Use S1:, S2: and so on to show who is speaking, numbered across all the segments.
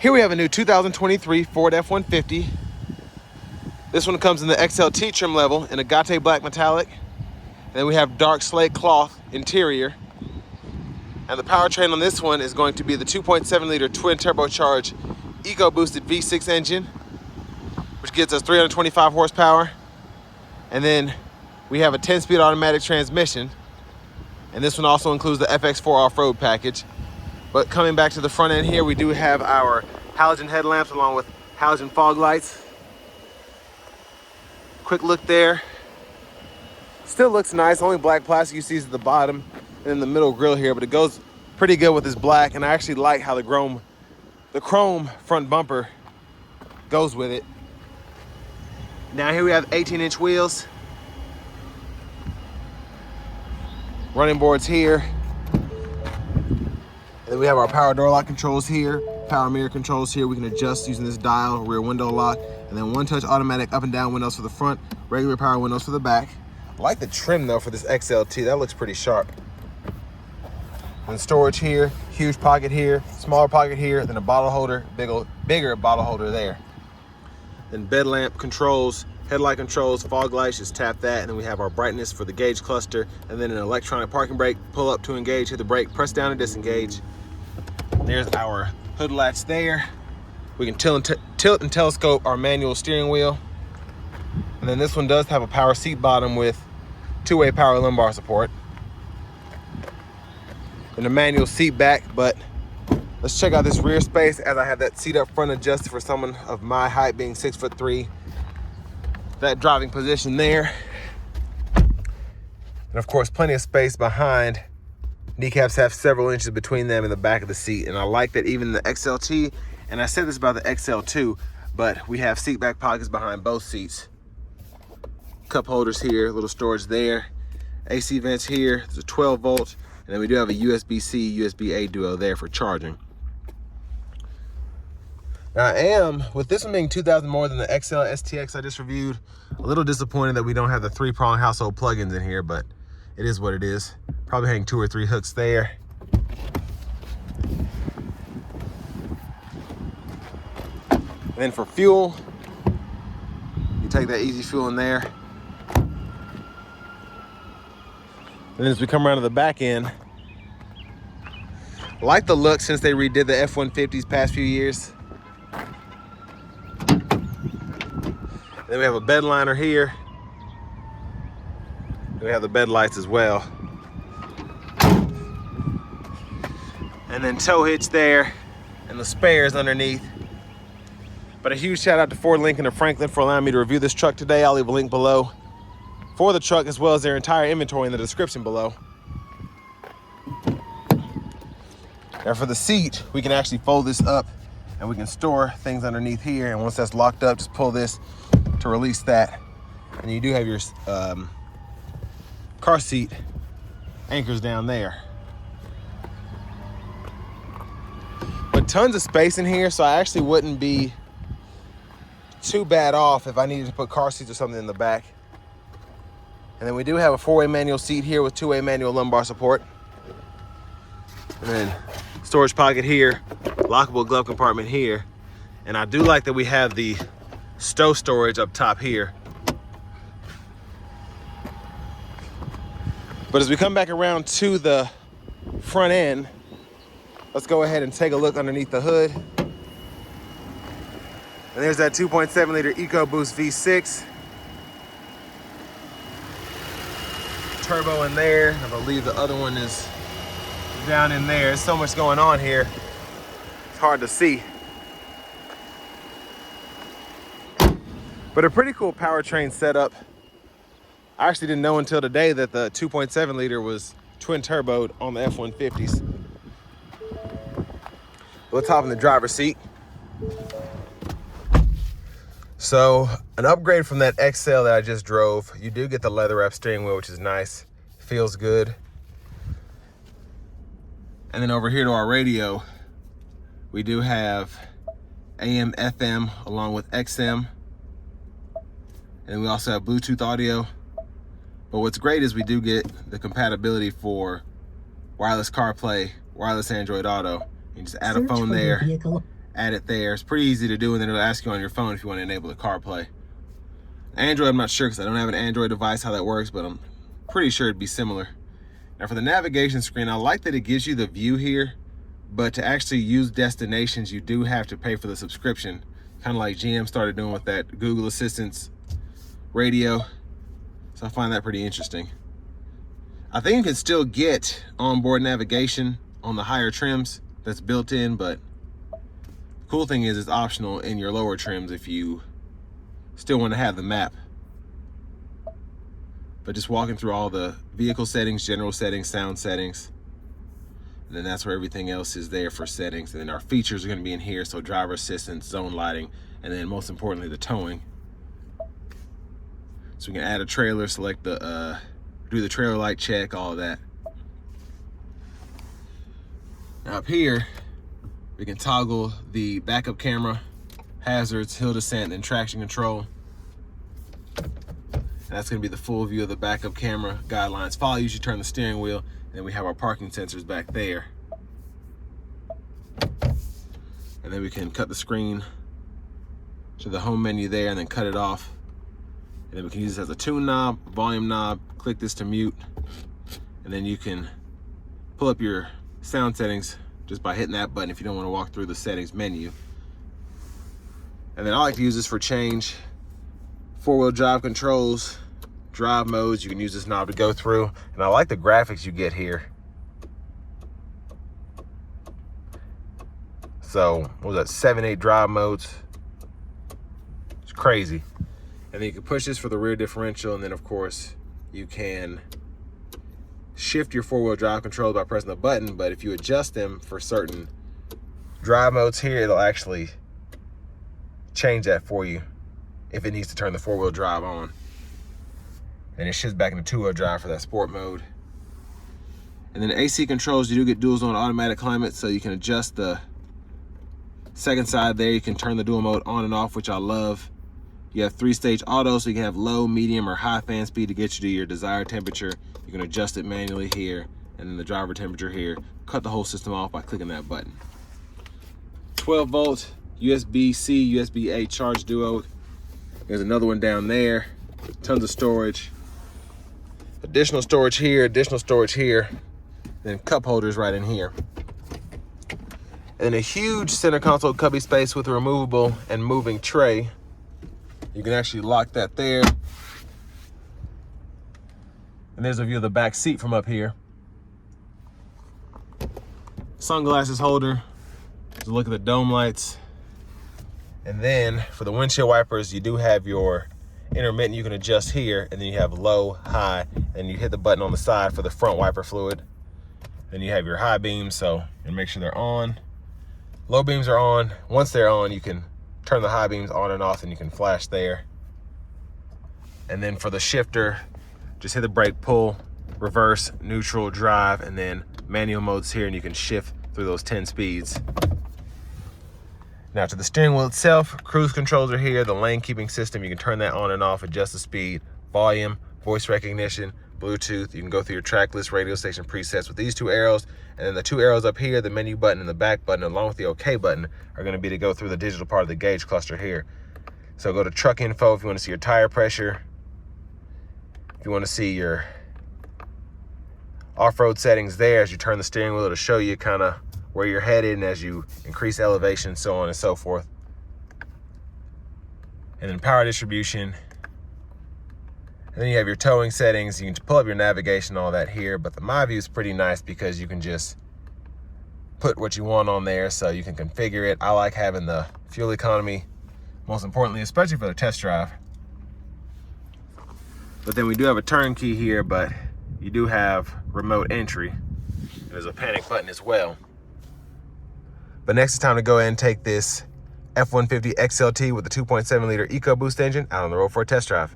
S1: Here we have a new 2023 Ford F-150. This one comes in the XLT trim level in agate black metallic. And then we have dark slate cloth interior. And the powertrain on this one is going to be the 2.7 liter twin turbocharged eco-boosted V6 engine, which gives us 325 horsepower. And then we have a 10-speed automatic transmission. And this one also includes the FX4 Off-Road Package. But coming back to the front end here, we do have our halogen headlamps along with halogen fog lights. Quick look there. Still looks nice. Only black plastic you see is at the bottom and in the middle grille here, but it goes pretty good with this black, and I actually like how the chrome front bumper goes with it. Now here we have 18-inch wheels. Running boards here. And then we have our power door lock controls here, power mirror controls here. We can adjust using this dial, rear window lock, and then one-touch automatic up and down windows for the front, regular power windows for the back. I like the trim though for this XLT, that looks pretty sharp. And storage here, huge pocket here, smaller pocket here, then a bottle holder, bigger bottle holder there. Then bed lamp controls, headlight controls, fog lights, just tap that, and then we have our brightness for the gauge cluster, and then an electronic parking brake, pull up to engage, hit the brake, press down to disengage. There's our hood latch there. We can tilt and telescope our manual steering wheel. And then this one does have a power seat bottom with two-way power lumbar support. And a manual seat back, but let's check out this rear space as I have that seat up front adjusted for someone of my height, being 6'3". That driving position there. And of course, plenty of space behind. Kneecaps have several inches between them in the back of the seat. And I like that even the XLT, and I said this about the XL2, but we have seat back pockets behind both seats. Cup holders here, little storage there. AC vents here, there's a 12 volt, and then we do have a USB-C, USB-A duo there for charging. Now I am, with this one being 2,000 more than the XL STX I just reviewed, a little disappointed that we don't have the 3-prong household plugins in here, but it is what it is. Probably hang 2 or 3 hooks there. And then for fuel, you take that easy fuel in there. And then as we come around to the back end, I like the look since they redid the F-150s past few years. Then we have a bed liner here. We have the bed lights as well. And then tow hitch there and the spares underneath. But a huge shout out to Ford Lincoln of Franklin for allowing me to review this truck today. I'll leave a link below for the truck as well as their entire inventory in the description below. Now for the seat, we can actually fold this up and we can store things underneath here. And once that's locked up, just pull this to release that. And you do have your car seat anchors down there. But tons of space in here, so I actually wouldn't be too bad off if I needed to put car seats or something in the back. And then we do have a 4-way manual seat here with 2-way manual lumbar support. And then storage pocket here, lockable glove compartment here. And I do like that we have the stow storage up top here. But as we come back around to the front end, let's go ahead and take a look underneath the hood. And there's that 2.7 liter EcoBoost V6. Turbo in there. I believe the other one is down in there. There's so much going on here. It's hard to see. But a pretty cool powertrain setup. I actually didn't know until today that the 2.7 liter was twin turboed on the F-150s. Let's hop in the driver's seat. So an upgrade from that XL that I just drove, you do get the leather wrap steering wheel, which is nice. Feels good. And then over here to our radio, we do have AM, FM, along with XM. And we also have Bluetooth audio. But what's great is we do get the compatibility for wireless CarPlay, wireless Android Auto. You just add a phone there, add it there. It's pretty easy to do, and then it'll ask you on your phone if you want to enable the CarPlay. Android, I'm not sure because I don't have an Android device how that works, but I'm pretty sure it'd be similar. Now for the navigation screen, I like that it gives you the view here, but to actually use destinations, you do have to pay for the subscription, kind of like GM started doing with that Google Assistant's radio. So I find that pretty interesting. I think you can still get onboard navigation on the higher trims that's built in, but the cool thing is it's optional in your lower trims if you still want to have the map. But just walking through all the vehicle settings, general settings, sound settings, and then that's where everything else is there for settings. And then our features are going to be in here, so driver assistance, zone lighting, and then most importantly the towing. So we can add a trailer, select the do the trailer light check, all of that. Now up here, we can toggle the backup camera, hazards, hill descent, and traction control. And that's gonna be the full view of the backup camera. Guidelines follow you, turn the steering wheel, and then we have our parking sensors back there. And then we can cut the screen to the home menu there and then cut it off. And then we can use this as a tune knob, volume knob, click this to mute, and then you can pull up your sound settings just by hitting that button if you don't want to walk through the settings menu. And then I like to use this for change four-wheel drive controls, drive modes. You can use this knob to go through, and I like the graphics you get here. So what was that, 7, 8 drive modes? It's crazy. And then you can push this for the rear differential, and then of course you can shift your four-wheel drive controls by pressing the button, but if you adjust them for certain drive modes here, it'll actually change that for you if it needs to turn the four-wheel drive on. And it shifts back into two-wheel drive for that sport mode. And then the AC controls, you do get dual zone automatic climate, so you can adjust the second side there. You can turn the dual mode on and off, which I love. You have 3-stage auto, so you can have low, medium, or high fan speed to get you to your desired temperature. You can adjust it manually here, and then the driver temperature here. Cut the whole system off by clicking that button. 12-volt USB-C, USB-A charge duo. There's another one down there. Tons of storage. Additional storage here, then cup holders right in here. And a huge center console cubby space with a removable and moving tray. You can actually lock that there. And there's a view of the back seat from up here. Sunglasses holder. There's a look at the dome lights. And then for the windshield wipers, you do have your intermittent you can adjust here, and then you have low, high, and you hit the button on the side for the front wiper fluid. Then you have your high beams, so and make sure they're on. Low beams are on. Once they're on, you can turn the high beams on and off, and you can flash there. And then for the shifter, just hit the brake, pull, reverse, neutral, drive, and then manual modes here, and you can shift through those 10 speeds. Now to the steering wheel itself, cruise controls are here, the lane keeping system, you can turn that on and off, adjust the speed, volume, voice recognition, Bluetooth. You can go through your track list, radio station presets with these two arrows, and then the two arrows up here, the menu button and the back button, along with the OK button, are going to be to go through the digital part of the gauge cluster here. So go to truck info if you want to see your tire pressure, if you want to see your off-road settings there as you turn the steering wheel to show you kind of where you're headed and as you increase elevation, so on and so forth. And then power distribution. And then you have your towing settings. You can pull up your navigation, all that here, but the My View is pretty nice because you can just put what you want on there, so you can configure it. I like having the fuel economy, most importantly, especially for the test drive. But then we do have a turn key here, but you do have remote entry. There's a panic button as well. But next it's time to go ahead and take this F-150 XLT with the 2.7 liter EcoBoost engine out on the road for a test drive.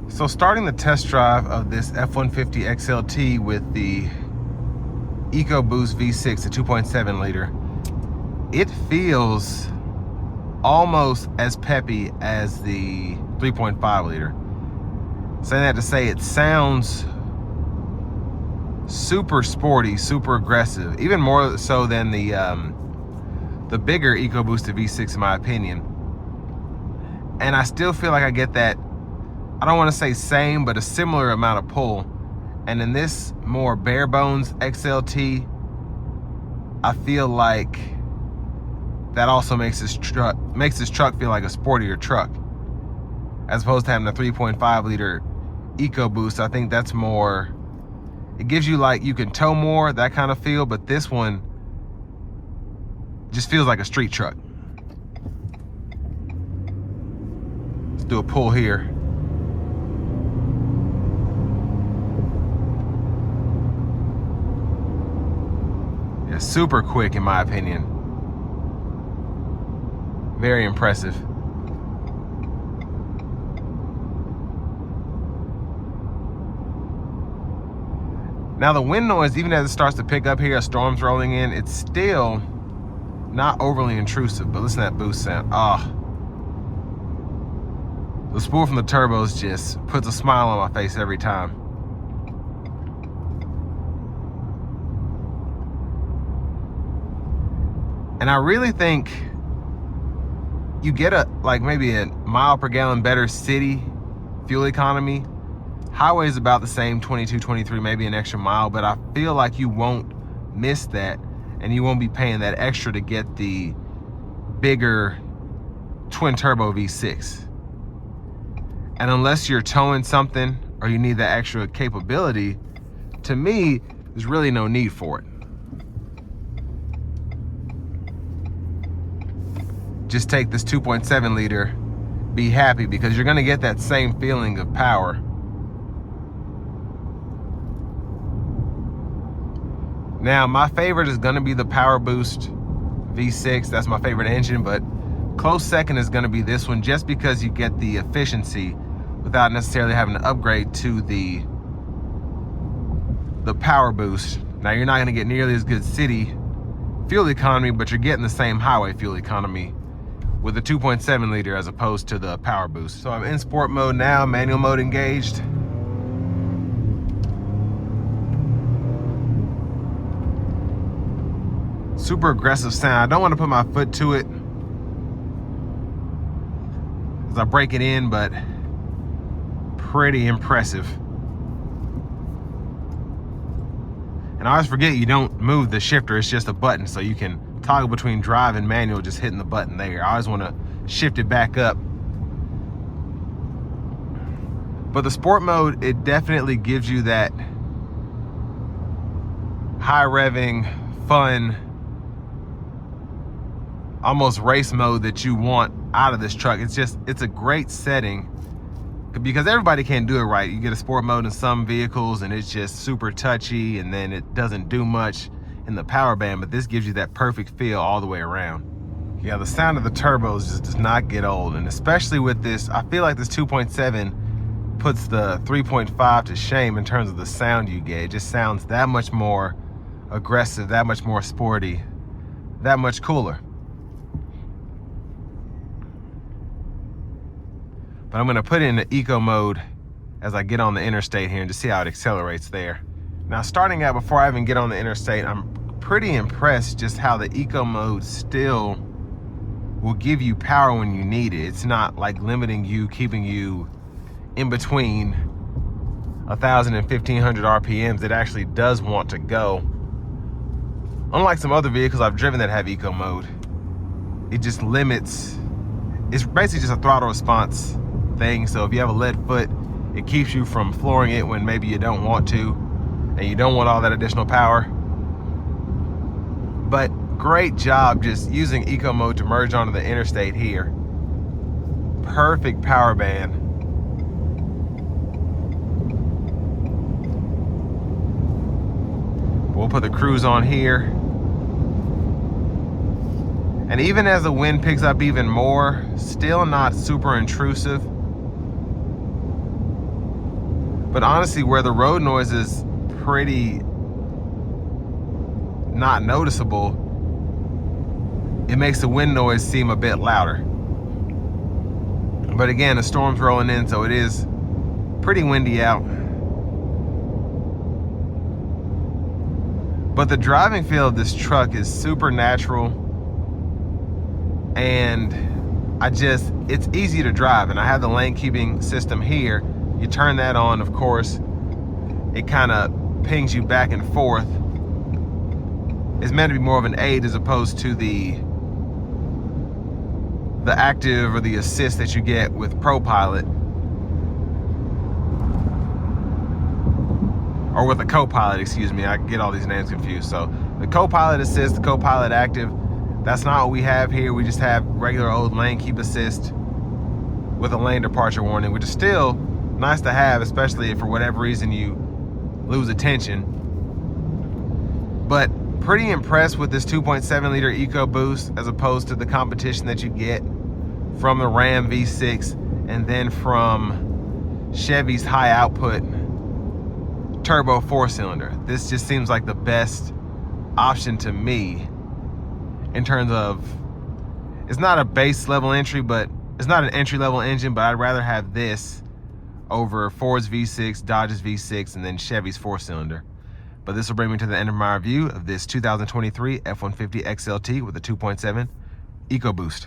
S1: So starting the test drive of this F-150 XLT with the EcoBoost V6, the 2.7 liter, it feels almost as peppy as the 3.5 liter. Saying that to say it sounds super sporty, super aggressive, even more so than the the bigger EcoBoost V6 in my opinion. And I still feel like I get that, I don't want to say same, but a similar amount of pull. And in this more bare bones XLT, I feel like that also makes this truck feel like a sportier truck, as opposed to having a 3.5 liter EcoBoost. I think that's more, it gives you like, you can tow more, that kind of feel, but this one just feels like a street truck. Let's do a pull here. Yeah, super quick in my opinion. Very impressive. Now the wind noise, even as it starts to pick up here, a storm's rolling in, it's still not overly intrusive, but listen to that boost sound. Ah. The spool from the turbos just puts a smile on my face every time. And I really think you get a, like maybe a mile per gallon better city fuel economy. Highway is about the same, 22, 23, maybe an extra mile, but I feel like you won't miss that, and you won't be paying that extra to get the bigger twin turbo V6. And unless you're towing something or you need that extra capability, to me, there's really no need for it. Just take this 2.7 liter, be happy, because you're gonna get that same feeling of power. Now, my favorite is gonna be the Power Boost V6. That's my favorite engine, but close second is gonna be this one, just because you get the efficiency without necessarily having to upgrade to the Power Boost. Now, you're not gonna get nearly as good city fuel economy, but you're getting the same highway fuel economy with the 2.7 liter as opposed to the Power Boost. So I'm in sport mode now, manual mode engaged. Super aggressive sound. I don't want to put my foot to it as I break it in, but pretty impressive. And I always forget you don't move the shifter, it's just a button, so you can toggle between drive and manual just hitting the button there. I always want to shift it back up. But the sport mode, it definitely gives you that high revving, fun, almost race mode that you want out of this truck. It's a great setting because everybody can't do it right. You get a sport mode in some vehicles and it's just super touchy, and then it doesn't do much in the power band, but this gives you that perfect feel all the way around. Yeah, the sound of the turbos just does not get old, and especially with this, I feel like this 2.7 puts the 3.5 to shame in terms of the sound you get. It just sounds that much more aggressive, that much more sporty, that much cooler. But I'm gonna put it in the eco mode as I get on the interstate here and just see how it accelerates there. Now, starting out, before I even get on the interstate, I'm pretty impressed just how the eco mode still will give you power when you need it. It's not like limiting you, keeping you in between 1,000 and 1,500 RPMs. It actually does want to go. Unlike some other vehicles I've driven that have eco mode, it just limits. It's basically just a throttle response thing. So if you have a lead foot, it keeps you from flooring it when maybe you don't want to, and you don't want all that additional power. But great job just using eco mode to merge onto the interstate here. Perfect power band. We'll put the cruise on here. And even as the wind picks up even more, still not super intrusive. But honestly, where the road noise is pretty not noticeable, it makes the wind noise seem a bit louder. But again, the storm's rolling in, so it is pretty windy out. But the driving feel of this truck is super natural. and it's easy to drive. And I have the lane keeping system here. You turn that on, of course, it kind of pings you back and forth. It's meant to be more of an aid as opposed to the active or the assist that you get with ProPilot, or with the co-pilot, excuse me. I get all these names confused. So the co-pilot assist, the co-pilot active, that's not what we have here. We just have regular old lane keep assist with a lane departure warning, which is still nice to have, especially if for whatever reason you lose attention. But pretty impressed with this 2.7 liter EcoBoost as opposed to the competition that you get from the Ram V6 and then from Chevy's high output turbo 4-cylinder. This just seems like the best option to me in terms of, it's not a base level entry, but it's not an entry level engine, but I'd rather have this over Ford's V6, Dodge's V6, and then Chevy's 4-cylinder. But this will bring me to the end of my review of this 2023 F-150 XLT with a 2.7 EcoBoost.